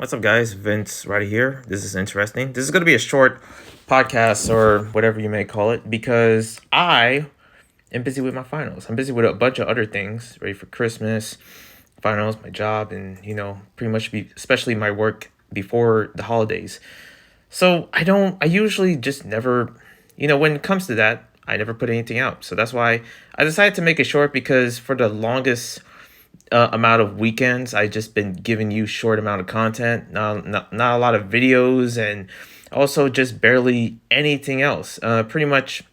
What's up, guys? Vince right here. This is interesting. This is going to be a short podcast or whatever you may call it because I am busy with my finals. I'm busy with a bunch of other things, ready for Christmas, finals, my job, and pretty much especially my work before the holidays. So I usually just never, when it comes to that, I never put anything out. So that's why I decided to make it short because for the longest amount of weekends. I just been giving you short amount of content, not a lot of videos, and also just barely anything else. Pretty much,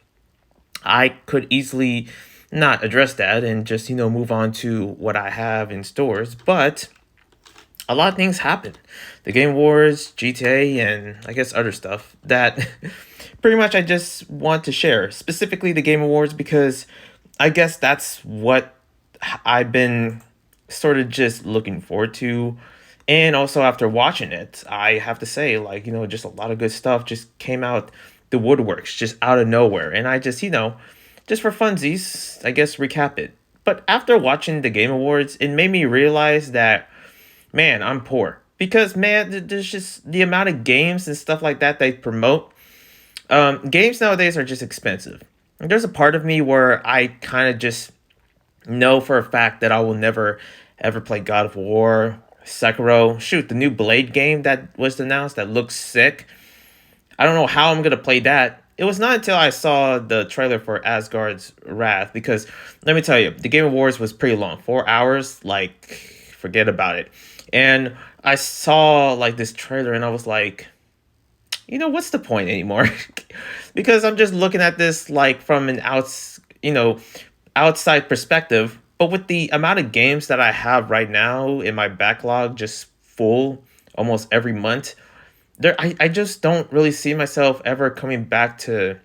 I could easily not address that and just move on to what I have in stores, but a lot of things happen. The Game Wars, GTA, and I guess other stuff that pretty much I just want to share. Specifically, the Game Awards because I guess that's what I've been sort of just looking forward to. And also after watching it, I have to say, just a lot of good stuff just came out the woodworks, just out of nowhere. And I just, just for funsies, I guess recap it. But after watching the Game Awards, it made me realize that, man, I'm poor. Because, man, there's just the amount of games and stuff like that they promote. Games nowadays are just expensive. There's a part of me where I kind of just know for a fact that I will never ever play God of War, Sekiro. Shoot, the new Blade game that was announced that looks sick. I don't know how I'm gonna play that. It was not until I saw the trailer for Asgard's Wrath because let me tell you, the Game Awards was pretty long, 4 hours. Like, forget about it. And I saw like this trailer and I was like, what's the point anymore? Because I'm just looking at this like from an outside perspective. But with the amount of games that I have right now in my backlog, just full almost every month, I just don't really see myself ever coming back to,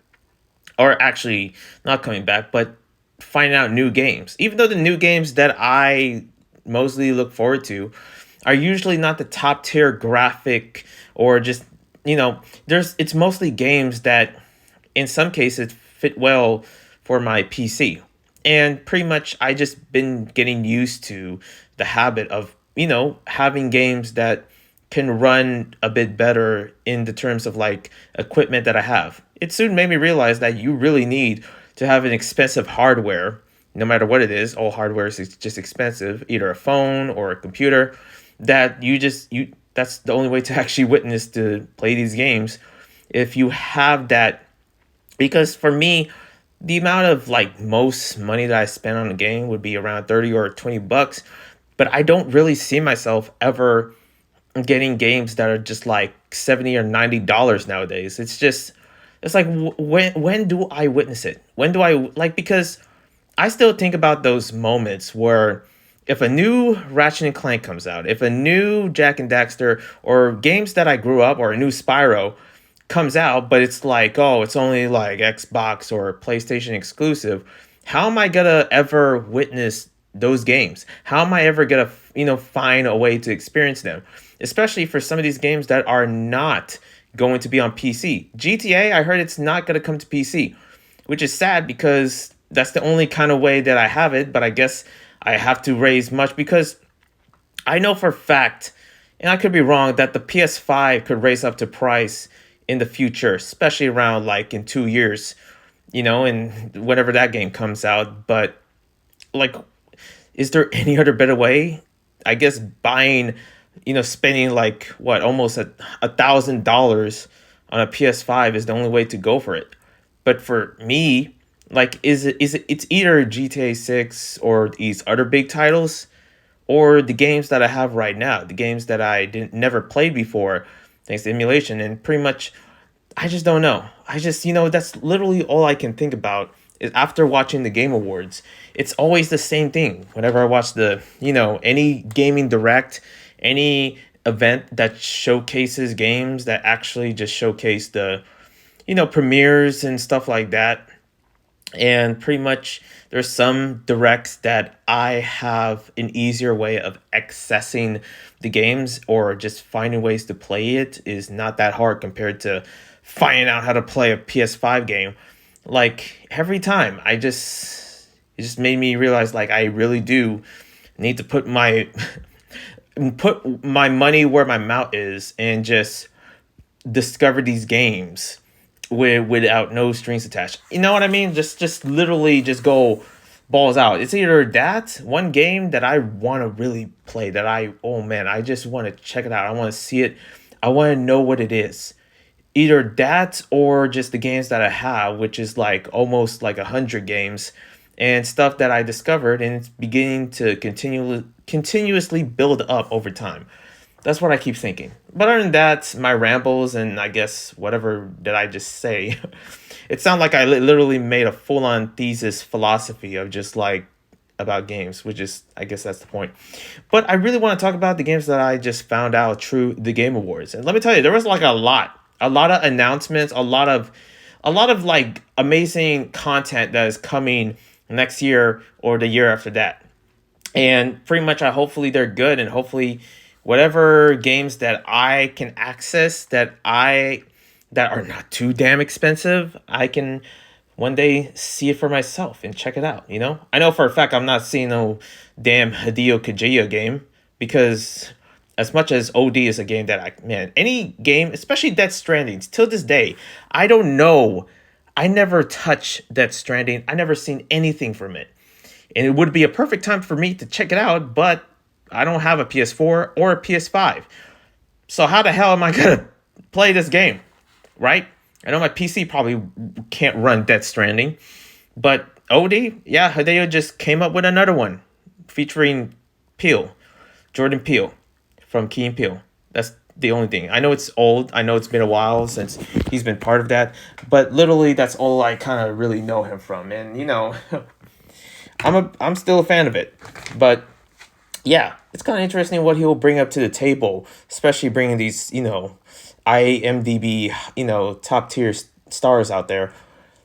or actually not coming back, but finding out new games. Even though the new games that I mostly look forward to are usually not the top tier graphic or just, it's mostly games that in some cases fit well for my PC. And pretty much I just been getting used to the habit of, having games that can run a bit better in the terms of like equipment that I have. It soon made me realize that you really need to have an expensive hardware, no matter what it is. All hardware is just expensive, either a phone or a computer, that that's the only way to actually witness to play these games if you have that. Because for me, the amount of like most money that I spend on a game would be around 30 or 20 bucks, but I don't really see myself ever getting games that are just like 70 or $90 nowadays. It's like when do I witness it? When do I like, because I still think about those moments where if a new Ratchet and Clank comes out, if a new Jack and Daxter or games that I grew up, or a new Spyro comes out, but it's like, oh, it's only like Xbox or PlayStation exclusive. How am I gonna ever witness those games? How am I ever gonna, find a way to experience them? Especially for some of these games that are not going to be on PC. GTA, I heard it's not gonna come to PC, which is sad because that's the only kind of way that I have it. But I guess I have to raise much because I know for a fact, and I could be wrong, that the PS5 could raise up to price in the future, especially around like in 2 years, and whenever that game comes out. But like, is there any other better way? I guess buying, spending like what, almost $1,000 on a PS5 is the only way to go for it. But for me, like, it's either GTA 6 or these other big titles, or the games that I have right now, the games that I didn't never played before, thanks to emulation. And pretty much, I just don't know. I just, that's literally all I can think about is after watching the Game Awards. It's always the same thing. Whenever I watch any gaming direct, any event that showcases games that actually just showcase the, premieres and stuff like that. And pretty much there's some directs that I have an easier way of accessing the games, or just finding ways to play it is not that hard compared to finding out how to play a PS5 game. Like, every time it just made me realize like I really do need to put my put my money where my mouth is and just discover these games without no strings attached. You know what I mean? Just literally just go balls out. It's either that one game that I want to really play, that I, oh man, I just want to check it out. I want to see it. I want to know what it is. Either that or just the games that I have, which is like almost like 100 games and stuff that I discovered, and it's beginning to continuously build up over time. That's what I keep thinking. But other than that, my rambles and I guess whatever did I just say, it sounded like I literally made a full on thesis philosophy of just like about games, which is, I guess that's the point. But I really want to talk about the games that I just found out through the Game Awards. And let me tell you, there was like a lot of announcements, a lot of like amazing content that is coming next year or the year after that. And pretty much, hopefully they're good, and hopefully whatever games that I can access that are not too damn expensive, I can one day see it for myself and check it out. I know for a fact I'm not seeing no damn Hideo Kojima game, because as much as OD is a game that any game, especially Death Stranding, till this day, I don't know. I never touch Death Stranding. I never seen anything from it. And it would be a perfect time for me to check it out, but I don't have a PS4 or a PS5. So how the hell am I going to play this game, right? I know my PC probably can't run Death Stranding, but OD, yeah, Hideo just came up with another one featuring Jordan Peele from Key and Peele. That's the only thing. I know it's old. I know it's been a while since he's been part of that, but literally that's all I kind of really know him from. And I'm still a fan of it, but yeah, it's kind of interesting what he will bring up to the table, especially bringing these, IMDb, top tier stars out there.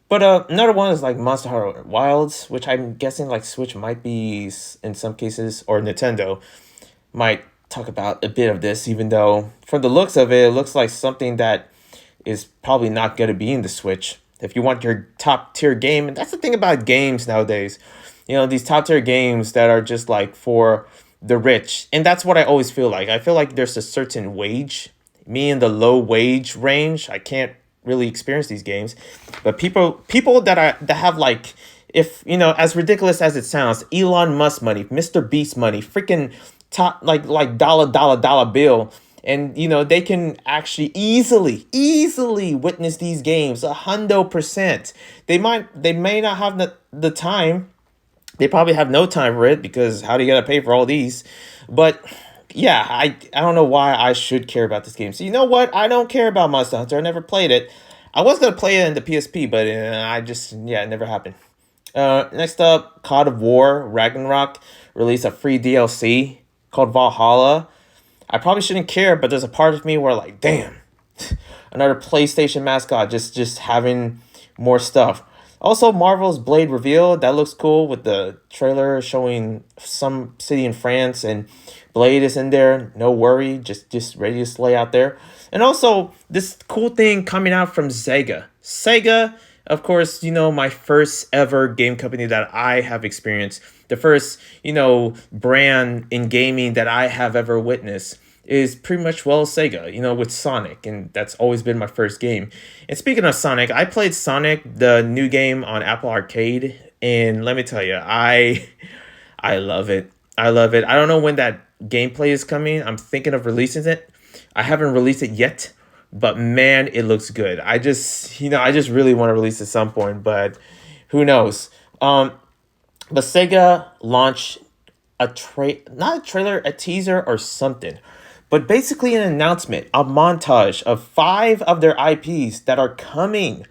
But another one is like Monster Hunter Wilds, which I'm guessing like Switch might be in some cases, or Nintendo might talk about a bit of this, even though from the looks of it, it looks like something that is probably not going to be in the Switch. If you want your top tier game, and that's the thing about games nowadays, these top tier games that are just like for the rich. And that's what I always feel like. I feel like there's a certain wage. Me in the low wage range, I can't really experience these games. But people that have like, if as ridiculous as it sounds, Elon Musk money, Mr. Beast money, freaking top like dollar bill, and they can actually easily witness these games 100%. They may not have the time. They probably have no time for it, because how do you gotta pay for all these? But yeah, I don't know why I should care about this game. So you know what? I don't care about Monster Hunter. I never played it. I was gonna play it in the PSP, but it never happened. Next up, God of War Ragnarok released a free DLC called Valhalla. I probably shouldn't care, but there's a part of me where like, damn, another PlayStation mascot just having more stuff. Also, Marvel's Blade reveal, that looks cool, with the trailer showing some city in France, and Blade is in there. No worry, just ready to slay out there. And also, this cool thing coming out from Sega. Sega, of course, my first ever game company that I have experienced. The first, brand in gaming that I have ever witnessed is pretty much, Sega, with Sonic, and that's always been my first game. And speaking of Sonic, I played Sonic, the new game on Apple Arcade, and let me tell you, I love it. I love it. I don't know when that gameplay is coming. I'm thinking of releasing it. I haven't released it yet, but man, it looks good. I just really want to release it at some point, but who knows? But Sega launched not a trailer, a teaser or something, but basically an announcement, a montage of 5 of their IPs that are coming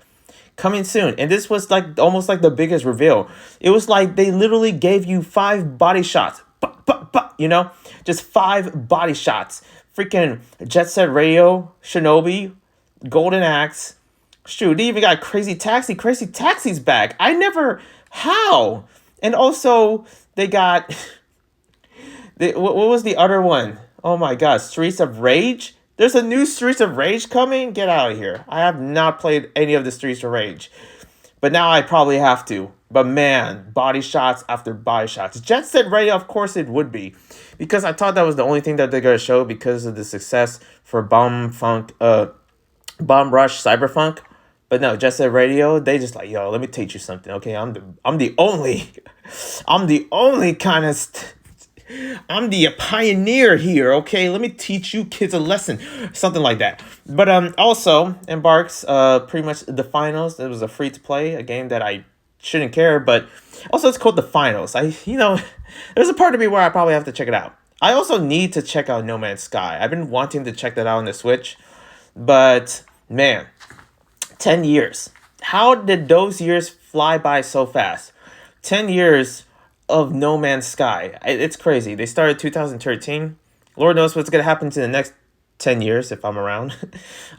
soon. And this was like almost like the biggest reveal. It was like they literally gave you 5 body shots, just 5 body shots. Freaking Jet Set Radio, Shinobi, Golden Axe. Shoot, they even got Crazy Taxi. Crazy Taxi's back. How? And also, they got, what was the other one? Oh my god, Streets of Rage? There's a new Streets of Rage coming? Get out of here. I have not played any of the Streets of Rage. but now I probably have to. But man, body shots after body shots. Jet Set Radio, of course it would be, because I thought that was the only thing that they're gonna show because of the success for Bomb Rush Cyberfunk. But no, Jet Set Radio, they just like, yo, let me teach you something. Okay, I'm the only I'm the only kind of I'm the pioneer here, okay? Let me teach you kids a lesson. Something like that. But also embarks pretty much the finals. It was a free to play, a game that I shouldn't care, but also it's called the finals. There's a part of me where I probably have to check it out. I also need to check out No Man's Sky. I've been wanting to check that out on the Switch, but man, 10 years. How did those years fly by so fast? 10 years of No Man's Sky. It's crazy. They started 2013. Lord knows what's going to happen to the next 10 years if I'm around.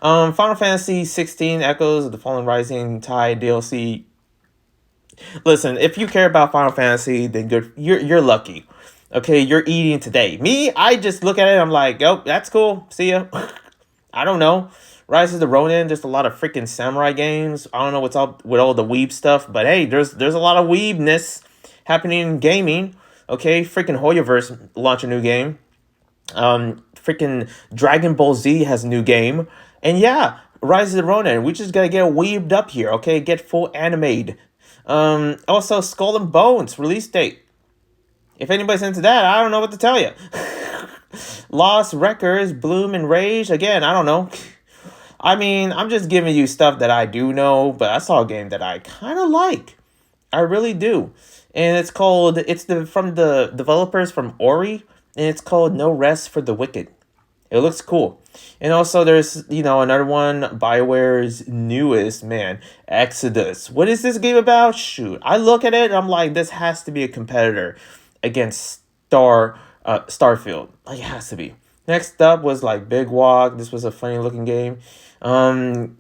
Final Fantasy 16 Echoes of the Fallen Rising Tide DLC. Listen, if you care about Final Fantasy, then you're lucky. Okay, you're eating today. Me, I just look at it, I'm like, oh, that's cool. See ya. I don't know. Rise of the Ronin, just a lot of freaking samurai games. I don't know what's up with all the weeb stuff, but hey, there's a lot of weebness happening in gaming. Okay, freaking Hoyoverse launch a new game. Freaking Dragon Ball Z has a new game. And yeah, Rise of the Ronin, we just gotta get weebed up here, okay? Get full animated. Also, Skull and Bones release date. If anybody's into that, I don't know what to tell you. Lost Records, Bloom and Rage. Again, I don't know. I mean, I'm just giving you stuff that I do know, but I saw a game that I kind of like. I really do. And it's from the developers from Ori, and it's called No Rest for the Wicked. It looks cool. And also there's, another one, BioWare's newest, man, Exodus. What is this game about? Shoot. I look at it and I'm like, this has to be a competitor against Starfield. Like, it has to be. Next up was like Big Walk. This was a funny looking game. Kamuri.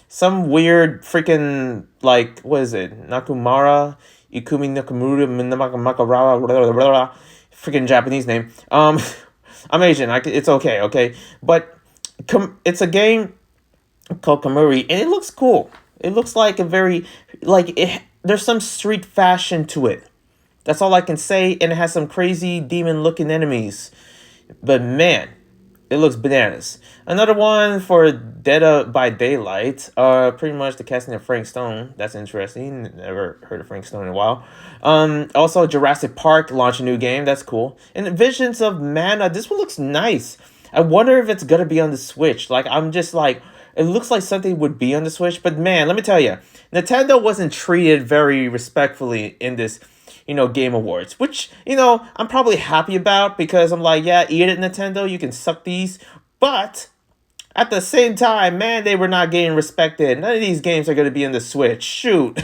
Some weird freaking, like, what is it? Nakamura? Ikumi Nakamura Makarawa. Freaking Japanese name. I'm Asian. It's okay, okay? But it's a game called Kamuri, and it looks cool. It looks like there's some street fashion to it. That's all I can say, and it has some crazy demon-looking enemies. But man, it looks bananas. Another one for Dead by Daylight. Pretty much the casting of Frank Stone. That's interesting. Never heard of Frank Stone in a while. Also Jurassic Park launched a new game. That's cool. And Visions of Mana. This one looks nice. I wonder if it's gonna be on the Switch. Like, I'm just like, it looks like something would be on the Switch. But man, let me tell you, Nintendo wasn't treated very respectfully in this Game Awards, which, I'm probably happy about, because I'm like, yeah, eat it, Nintendo, you can suck these. But at the same time, man, they were not getting respected. None of these games are going to be in the Switch. Shoot.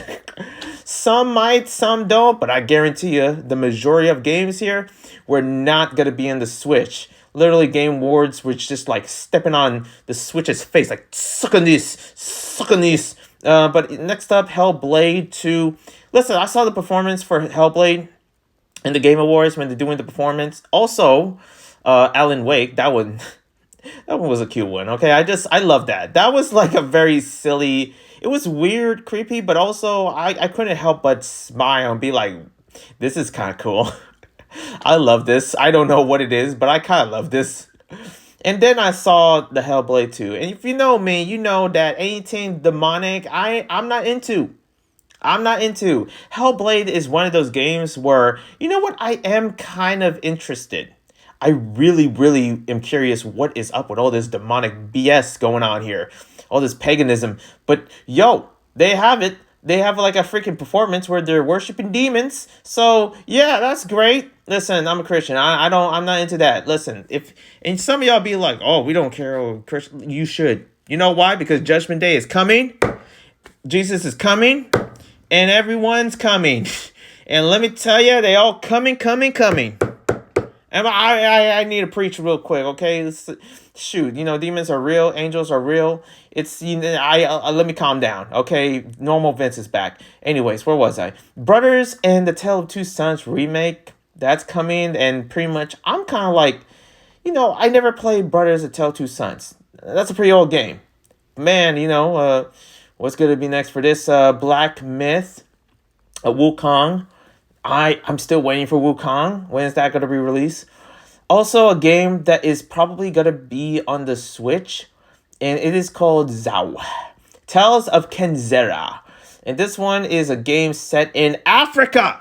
Some might, some don't, but I guarantee you, the majority of games here were not going to be in the Switch. Literally, Game Awards were just like stepping on the Switch's face, like, suck on this, suck on this. But next up, Hellblade 2. Listen, I saw the performance for Hellblade in the Game Awards when they're doing the performance. Also, Alan Wake, that one was a cute one. Okay, I love that. That was like a very silly. It was weird, creepy, but also I couldn't help but smile and be like, this is kind of cool. I love this. I don't know what it is, but I kind of love this. And then I saw the Hellblade 2. And if you know me, you know that anything demonic, I'm not into. Hellblade is one of those games where, you know what, I am kind of interested. I really, really am curious what is up with all this demonic BS going on here. All this paganism. But, yo, they have it. They have like a freaking performance where they're worshiping demons. So, yeah, that's great. Listen, I'm a Christian. I'm not into that. Listen, and some of y'all be like, oh, we don't care. Oh, Christian. You should. You know why? Because Judgment Day is coming. Jesus is coming. And everyone's coming. And let me tell you, they all coming. And I need to preach real quick, okay? Shoot, demons are real, angels are real. It's, let me calm down, okay? Normal Vince is back. Anyways, where was I? Brothers and the Tale of Two Sons remake, that's coming. And pretty much, I'm kind of like, I never played Brothers and Tale of Two Sons. That's a pretty old game. Man, What's going to be next for this Black Myth? Wukong. I'm still waiting for Wukong. When is that going to be released? Also, a game that is probably going to be on the Switch, and it is called Zao. Tales of Kenzera. And this one is a game set in Africa.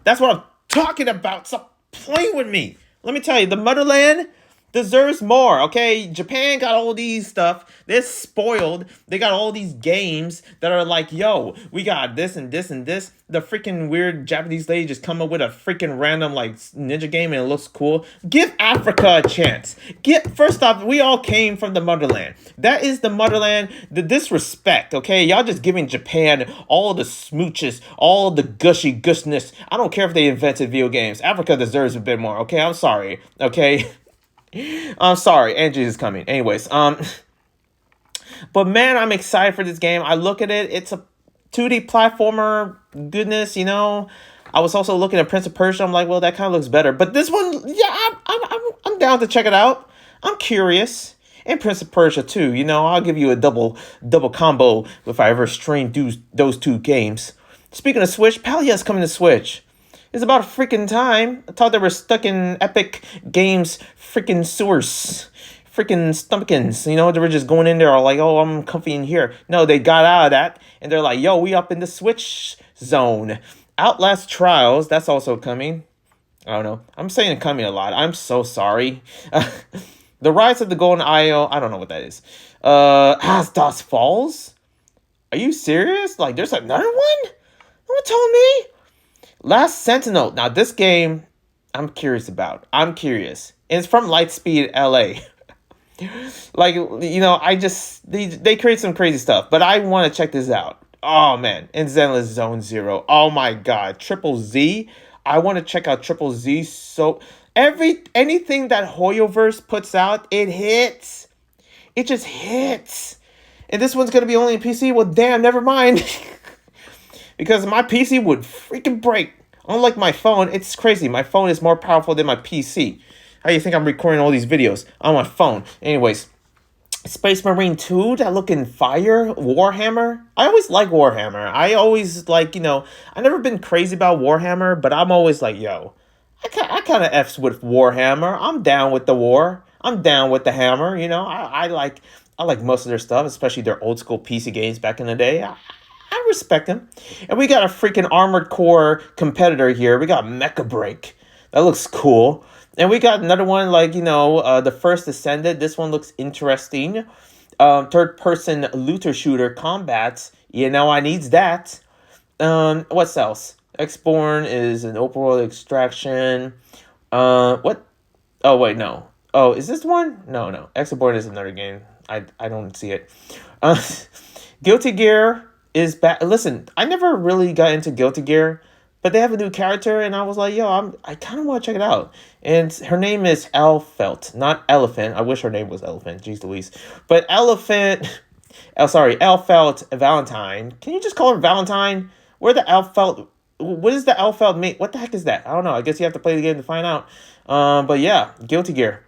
That's what I'm talking about. Stop playing with me. Let me tell you, the motherland deserves more, okay? Japan got all these stuff. They're spoiled. They got all these games that are like, yo, we got this and this and this. The freaking weird Japanese lady just come up with a freaking random like ninja game and it looks cool. Give Africa a chance. First off, we all came from the motherland. That is the motherland. The disrespect, okay? Y'all just giving Japan all the smooches, all the gushy gushness. I don't care if they invented video games. Africa deserves a bit more, okay? I'm sorry, okay? I'm sorry, Angie is coming. Anyways, but man, I'm excited for this game. I look at it, it's a 2D platformer goodness, you know. I was also looking at Prince of Persia. I'm like, well, that kind of looks better. But this one, yeah, I'm down to check it out. I'm curious. And Prince of Persia too. You know, I'll give you a double combo if I ever stream those two games. Speaking of Switch, Palia's coming to Switch. It's about freaking time. I thought they were stuck in Epic Games freaking sewers. Freaking stomachins. You know, they were just going in there all like, oh, I'm comfy in here. No, they got out of that. And they're like, yo, we up in the Switch zone. Outlast Trials, that's also coming. I don't know. I'm saying coming a lot. I'm so sorry. The Rise of the Golden Isle. I don't know what that is. Asdos Falls? Are you serious? Like, there's another one? What told me? Last Sentinel. Now, this game, I'm curious about. I'm curious. And it's from Lightspeed LA. Like, you know, they create some crazy stuff. But I want to check this out. Oh, man. And Zenless Zone Zero. Oh, my God. Triple Z. I want to check out Triple Z. So, anything that Hoyoverse puts out, it hits. It just hits. And this one's going to be only on PC? Well, damn, never mind. Because my PC would freaking break. Unlike my phone, it's crazy. My phone is more powerful than my PC. How do you think I'm recording all these videos on my phone? Anyways, Space Marine 2, that looking fire. Warhammer. I always like Warhammer. I always like, you know, I've never been crazy about Warhammer, but I'm always like, yo, I kind of F's with Warhammer. I'm down with the war. I'm down with the hammer. You know, I like most of their stuff, especially their old school PC games back in the day. I respect him. And we got a freaking Armored Core competitor here. We got Mecha Break. That looks cool. And we got another one like, you know, the First Ascended. This one looks interesting. Third-person looter shooter combats. You know, I needs that. What else? X-Born is an open world extraction. What? Oh, wait, no. Oh, is this one? No. X-Born is another game. I don't see it. Guilty Gear is back. Listen, I never really got into Guilty Gear, but they have a new character, and I was like, yo, I kind of want to check it out. And her name is Elfelt, not Elephant. I wish her name was Elephant. Jeez Louise. But Elfelt Valentine. Can you just call her Valentine? Where the Elfelt? What is the Elfelt mean? What the heck is that? I don't know. I guess you have to play the game to find out. But yeah, Guilty Gear.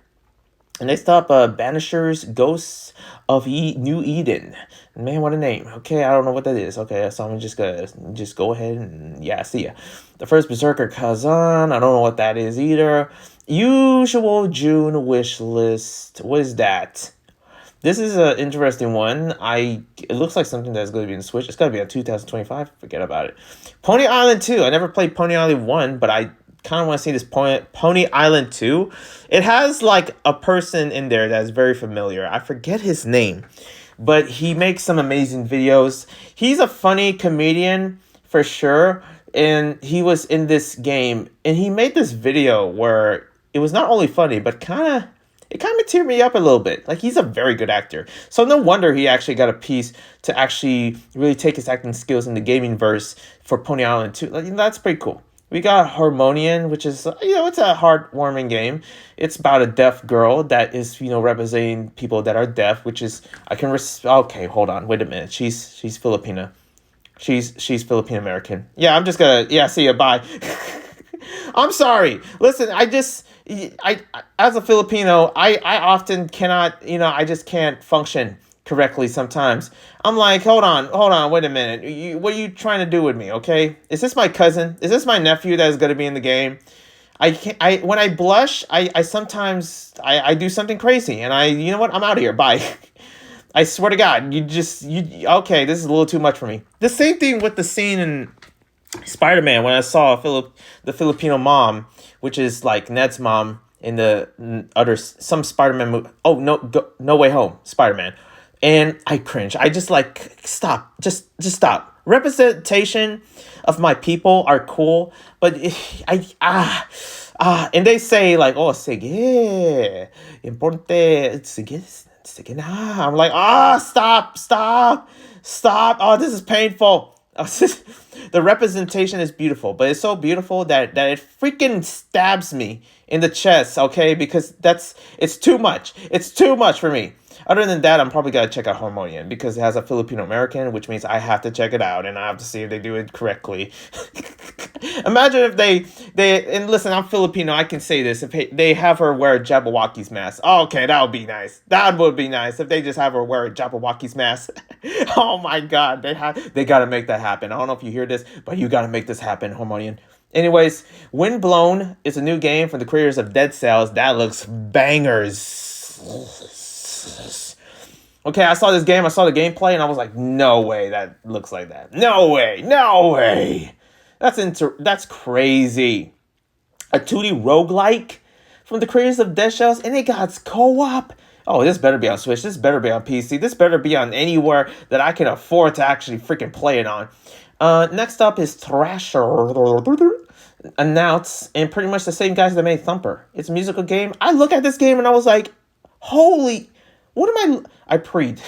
And next up, Banishers, Ghosts of New Eden. Man, what a name. Okay, I don't know what that is. Okay, so I'm just gonna go ahead and yeah, see ya. The first Berserker Kazan. I don't know what that is either. Usual June wish list. What is that? This is an interesting one. It looks like something that's going to be in Switch. It's going to be on 2025. Forget about it. Pony Island 2. I never played Pony Island 1, but I kind of want to see this Pony Island 2. It has like a person in there that's very familiar. I forget his name, but he makes some amazing videos. He's a funny comedian for sure. And he was in this game and he made this video where it was not only funny, but it kind of teared me up a little bit. Like, he's a very good actor. So no wonder he actually got a piece to actually really take his acting skills in the gaming verse for Pony Island 2. Like, that's pretty cool. We got Harmonian, which is, it's a heartwarming game. It's about a deaf girl that is, representing people that are deaf, which is, okay, hold on, wait a minute. She's Filipina. She's Philippine American. Yeah, I'm just gonna, see you, bye. I'm sorry. Listen, I as a Filipino, I often cannot, I just can't function correctly sometimes. I'm like, hold on, wait a minute. What are you trying to do with me? Okay, is this my cousin? Is this my nephew that is going to be in the game? I can't, I when I blush, I sometimes I do something crazy, and you know what? I'm out of here. Bye. I swear to God, you okay? This is a little too much for me. The same thing with the scene in Spider-Man when I saw the Filipino mom, which is like Ned's mom in the other some Spider-Man movie. Oh no Way Home Spider-Man, and I cringe. I just like stop, just stop. Representation of my people are cool, but and they say like, oh, sigue, importante, sigue na. I'm like, stop. Oh, this is painful. The representation is beautiful, but it's so beautiful that it freaking stabs me in the chest, okay? Because it's too much. It's too much for me. Other than that, I'm probably gonna check out Harmonian because it has a Filipino American, which means I have to check it out and I have to see if they do it correctly. Imagine if they and listen, I'm Filipino, I can say this. If they have her wear a Jabberwocky's mask, okay, that would be nice. That would be nice if they just have her wear a Jabberwocky's mask. Oh my God, they gotta make that happen. I don't know if you hear this, but you gotta make this happen, Harmonian. Anyways, Windblown is a new game from the creators of Dead Cells. That looks bangers. Okay, I saw this game, I saw the gameplay, and I was like, no way that looks like that. No way. That's crazy. A 2D roguelike from the creators of Dead Cells, and it got co-op. Oh, this better be on Switch, this better be on PC, this better be on anywhere that I can afford to actually freaking play it on. Next up is Thrasher. Announced, and pretty much the same guys that made Thumper. It's a musical game. I look at this game and I was like, holy, what am I preed.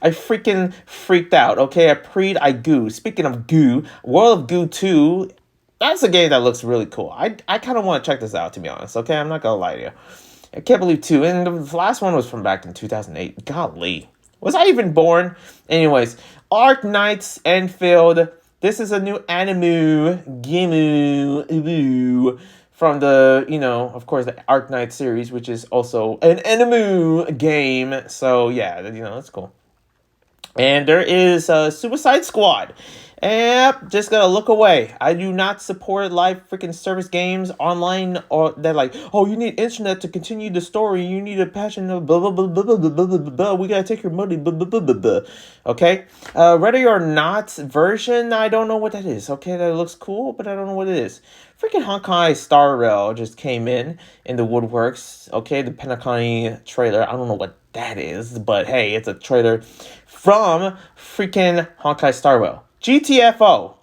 I freaking freaked out, okay? I goo. Speaking of goo, World of Goo 2, that's a game that looks really cool. I kind of want to check this out, to be honest, okay? I'm not going to lie to you. I can't believe 2. And the last one was from back in 2008. Golly. Was I even born? Anyways, Ark Knights Enfield. This is a new anime game from the, of course, the Ark Knight series, which is also an anime game. So, yeah, that's cool. And there is Suicide Squad. Yep, just gotta look away. I do not support live freaking service games online, or they're like, oh, you need internet to continue the story. You need a passion of blah blah blah blah blah blah blah blah. We gotta take your money. Blah blah blah blah blah. Okay, Ready or Not version. I don't know what that is. Okay, that looks cool, but I don't know what it is. Freaking Honkai Star Rail just came in the woodworks. Okay, the Penacony trailer. I don't know what that is, but hey, it's a trailer from freaking Honkai Star Rail. GTFO.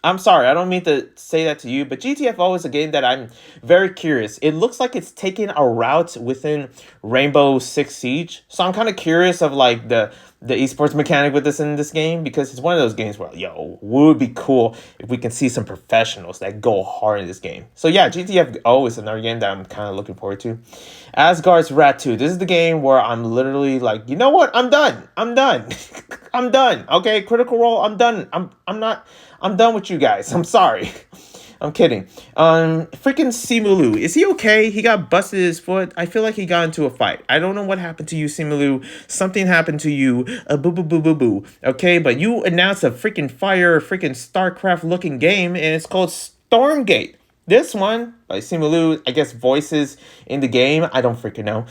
I'm sorry, I don't mean to say that to you, but GTFO is a game that I'm very curious. It looks like it's taking a route within Rainbow Six Siege. So I'm kind of curious of like the esports mechanic with this in this game, because it's one of those games where, would be cool if we can see some professionals that go hard in this game. So yeah, GTFO is another game that I'm kind of looking forward to. Asgard's Rat 2. This is the game where I'm literally like, you know what? I'm done. I'm done. Okay, Critical Role, I'm done. I'm done with you guys. I'm sorry. I'm kidding. Freaking Simu. Is he okay? He got busted his foot. I feel like he got into a fight. I don't know what happened to you, Simu. Something happened to you. Boo boo boo boo boo. Okay, but you announced a freaking StarCraft looking game, and it's called Stormgate. This one by Simu, I guess voices in the game. I don't freaking know.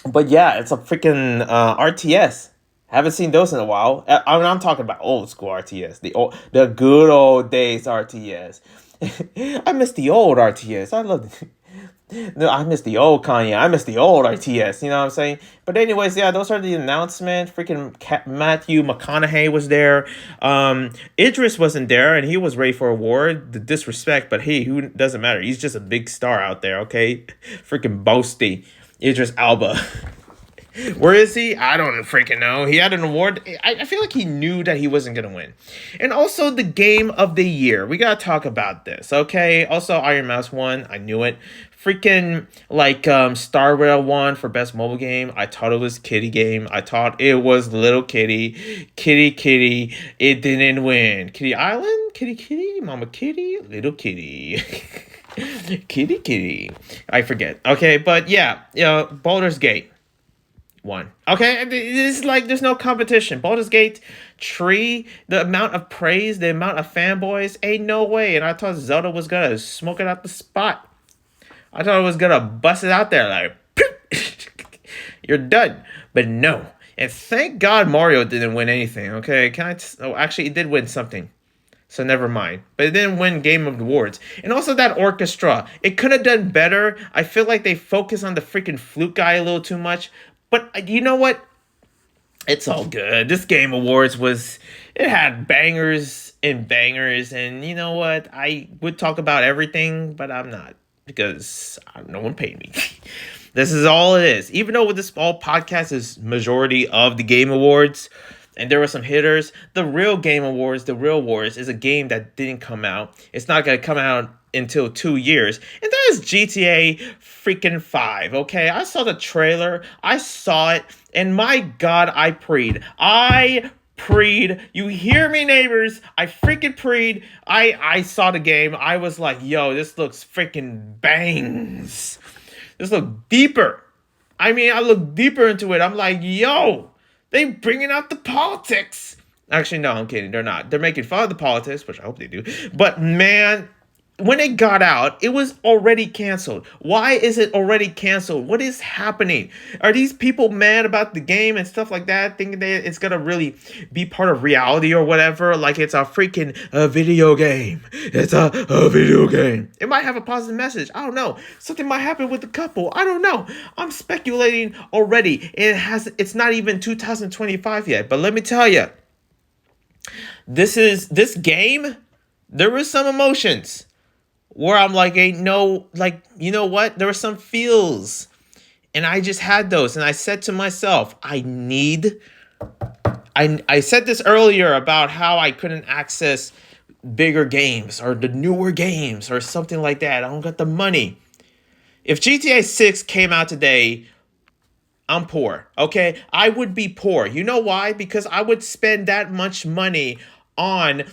But yeah, it's a freaking RTS. Haven't seen those in a while. I'm talking about old school RTS, the good old days RTS. I miss the old RTS. I love it. No, I miss the old Kanye. I miss the old RTS. You know what I'm saying? But anyways, yeah, those are the announcements. Freaking Matthew McConaughey was there. Idris wasn't there, and he was ready for a war. The disrespect, but hey, who doesn't matter? He's just a big star out there. Okay, freaking boasty Idris Elba. Where is he? I don't freaking know. He had an award. I feel like he knew that he wasn't going to win. And also the game of the year. We got to talk about this, okay? Also, Iron Mouse won. I knew it. Freaking, Star Rail won for best mobile game. I thought it was Kitty game. I thought it was Little Kitty. Kitty. It didn't win. Kitty Island? Kitty. Mama Kitty. Little Kitty. Kitty. I forget. Okay, but yeah, Baldur's Gate. one. Okay, it's like there's no competition. Baldur's Gate 3, the amount of praise, the amount of fanboys, ain't no way. And I thought Zelda was gonna smoke it out the spot. I thought it was gonna bust it out there like, you're done. But no. And thank God Mario didn't win anything. Okay, oh, actually, it did win something. So never mind. But it didn't win Game of the Awards. And also that orchestra. It could have done better. I feel like they focus on the freaking flute guy a little too much. But you know what? It's all good. This Game Awards it had bangers and bangers. And you know what? I would talk about everything, but I'm not. Because no one paid me. This is all it is. Even though with this all podcast is majority of the Game Awards, and there were some hitters, the real Game Awards, the real Wars, is a game that didn't come out. It's not going to come out until 2 years. And that is GTA freaking 5, okay? I saw the trailer. I saw it. And my God, I prayed. You hear me, neighbors? I freaking prayed. I saw the game. I was like, yo, this looks freaking bangs. This look deeper. I mean, I look deeper into it. I'm like, yo, they bringing out the politics. Actually, no, I'm kidding. They're not. They're making fun of the politics, which I hope they do. But man, when it got out, it was already canceled. Why is it already canceled? What is happening? Are these people mad about the game and stuff like that, thinking that it's gonna really be part of reality or whatever? Like it's a freaking video game. It's a video game. It might have a positive message. I don't know. Something might happen with the couple. I don't know. I'm speculating already. It's not even 2025 yet. But let me tell you, this game. There were some emotions where I'm like, you know what? There were some feels. And I just had those. And I said to myself, I said this earlier about how I couldn't access bigger games or the newer games or something like that. I don't got the money. If GTA 6 came out today, I'm poor, okay? I would be poor. You know why? Because I would spend that much money on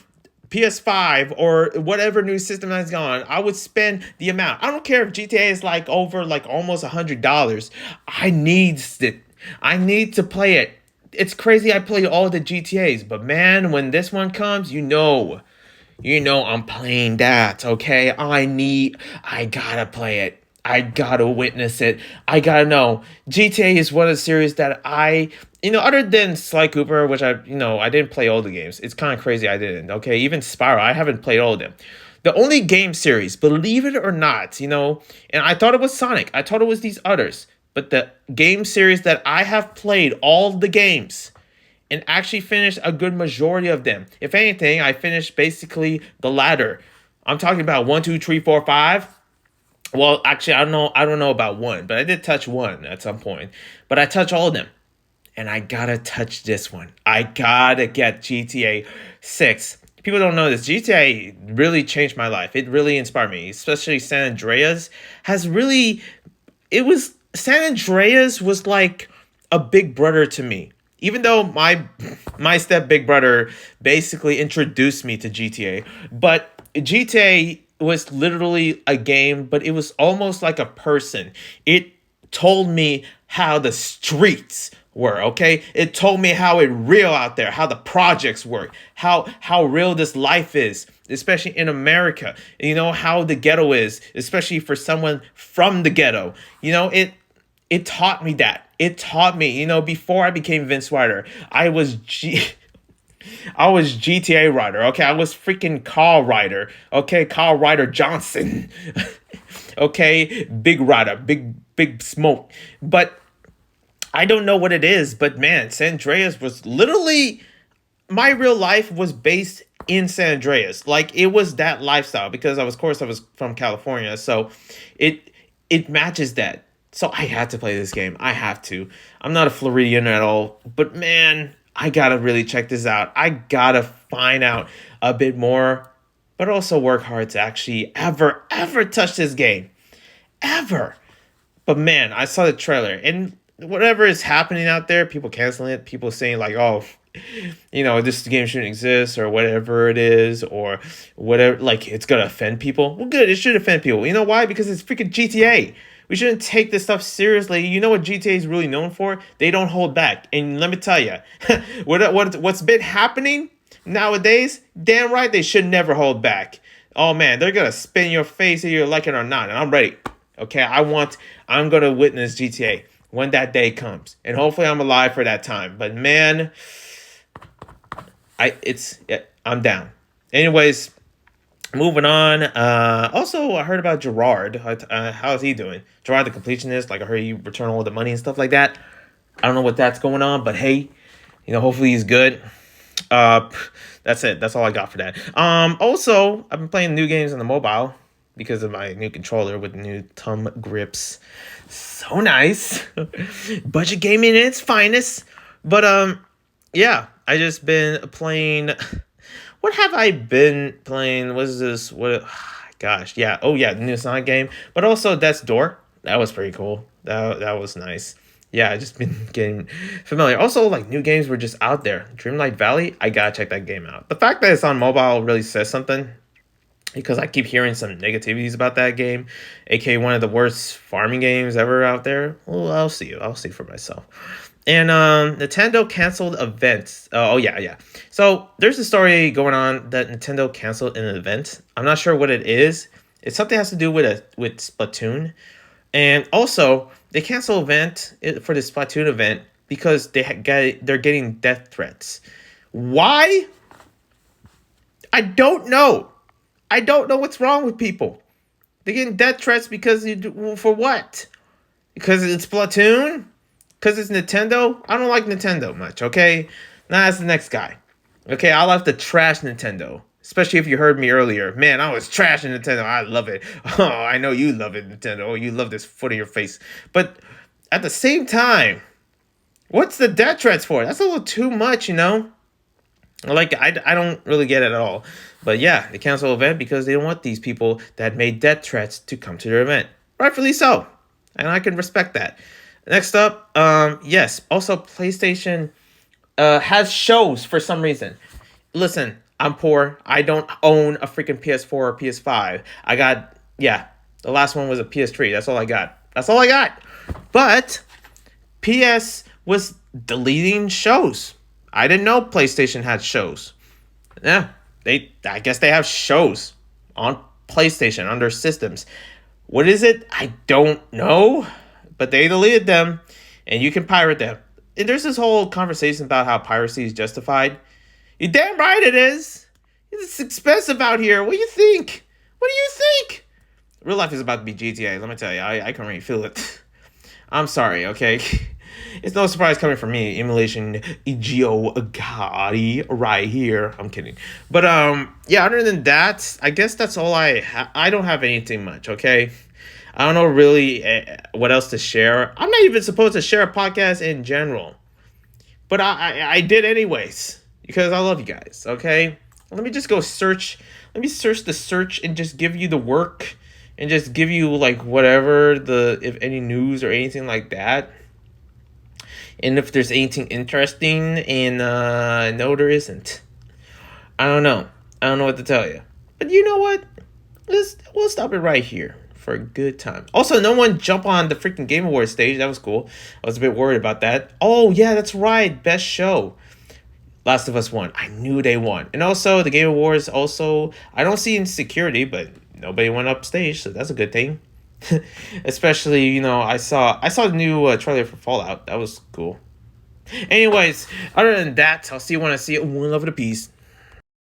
PS5 or whatever new system has gone. I would spend the amount. I don't care if GTA is like over like almost $100. I need it. I need to play it. It's crazy I play all the GTAs, but man, when this one comes, you know I'm playing that, okay? I gotta play it. I gotta witness it. I gotta know. GTA is one of the series that other than Sly Cooper, which I didn't play all the games. It's kind of crazy I didn't, okay? Even Spyro, I haven't played all of them. The only game series, believe it or not, and I thought it was Sonic. I thought it was these others. But the game series that I have played all the games and actually finished a good majority of them. If anything, I finished basically the ladder. I'm talking about 1, 2, 3, 4, 5. Well, actually, I don't know about 1, but I did touch 1 at some point. But I touched all of them. And I gotta touch this one. I gotta get GTA 6. People don't know this. GTA really changed my life. It really inspired me. Especially San Andreas San Andreas was like a big brother to me. Even though my step big brother basically introduced me to GTA. But GTA was literally a game, but it was almost like a person. It told me how the streets were, okay? It told me how it real out there, how the projects work, how real this life is, especially in America. How the ghetto is, especially for someone from the ghetto. It taught me that. It taught me, before I became Vince Ryder, I was GTA Ryder, okay? I was freaking Carl Ryder, okay? Carl Ryder Johnson, okay? Big Ryder, big smoke. But I don't know what it is, but man, San Andreas was literally, my real life was based in San Andreas. Like, it was that lifestyle because I was from California, so it matches that. So I had to play this game. I have to. I'm not a Floridian at all, but man, I gotta really check this out. I gotta find out a bit more, but also work hard to actually ever touch this game. Ever. But man, I saw the trailer, and whatever is happening out there, people canceling it, people saying like, oh, this game shouldn't exist or whatever it is, or whatever, like it's gonna offend people. Well, good, it should offend people. You know why? Because it's freaking GTA. We shouldn't take this stuff seriously. You know what GTA is really known for? They don't hold back. And let me tell you, what's been happening nowadays, damn right they should never hold back. Oh man, they're gonna spin your face either you like it or not, and I'm ready. Okay, I'm gonna witness GTA when that day comes, and hopefully I'm alive for that time. But man, I'm down. Anyways, moving on. Also, I heard about Gerard. How's he doing? Gerard the completionist. Like I heard he returned all the money and stuff like that. I don't know what that's going on, but hey, hopefully he's good. Uh, that's it. That's all I got for that. Also, I've been playing new games on the mobile because of my new controller with new thumb grips. So nice. Budget gaming in its finest. But yeah, I just been playing. What have I been playing? What is this? What? Gosh, yeah. Oh yeah, the new Sonic game. But also Death's Door. That was pretty cool. That was nice. Yeah, I just been getting familiar. Also, like new games were just out there. Dreamlight Valley. I gotta check that game out. The fact that it's on mobile really says something, because I keep hearing some negativities about that game, aka one of the worst farming games ever out there. Well, I'll see. I'll see for myself. And Nintendo canceled events. Oh yeah, yeah. So there's a story going on that Nintendo canceled an event. I'm not sure what it is. It's something that has to do with Splatoon, and also they cancel event for the Splatoon event because they're getting death threats. Why? I don't know. I don't know what's wrong with people. They're getting death threats because for what? Because it's Splatoon? Because it's Nintendo? I don't like Nintendo much, okay? Nah, that's the next guy. Okay, I'll have to trash Nintendo. Especially if you heard me earlier. Man, I was trashing Nintendo. I love it. Oh, I know you love it, Nintendo. Oh, you love this foot in your face. But at the same time, what's the death threats for? That's a little too much, Like, I don't really get it at all. But yeah, they cancel the event because they don't want these people that made death threats to come to their event. Rightfully so. And I can respect that. Next up, yes. Also, PlayStation has shows for some reason. Listen, I'm poor. I don't own a freaking PS4 or PS5. The last one was a PS3. That's all I got. But PS was deleting shows. I didn't know PlayStation had shows. Yeah, I guess they have shows on PlayStation on their systems. What is it? I don't know. But they deleted them, and you can pirate them. And there's this whole conversation about how piracy is justified. You're damn right it is. It's expensive out here. What do you think? Real life is about to be GTA. Let me tell you, I can really feel it. I'm sorry, okay? It's no surprise coming from me, emulation Geo Gotti right here. I'm kidding. But yeah, other than that, I guess that's all I don't have anything much, okay? I don't know really what else to share. I'm not even supposed to share a podcast in general. But I did anyways. Because I love you guys, okay? Let me just go search. Let me search the search and just give you the work. And just give you like whatever, if any news or anything like that. And if there's anything interesting. And no, there isn't. I don't know. I don't know what to tell you. But you know what? We'll stop it right here. For a good time. Also, no one jumped on the freaking Game Awards stage. That was cool. I was a bit worried about that. Oh, yeah, that's right. Best show. Last of Us won. I knew they won. And also, the Game Awards also, I don't see insecurity, but nobody went up stage, so that's a good thing. Especially, I saw the new trailer for Fallout. That was cool. Anyways, other than that, I'll see you when I see it. One love and a peace.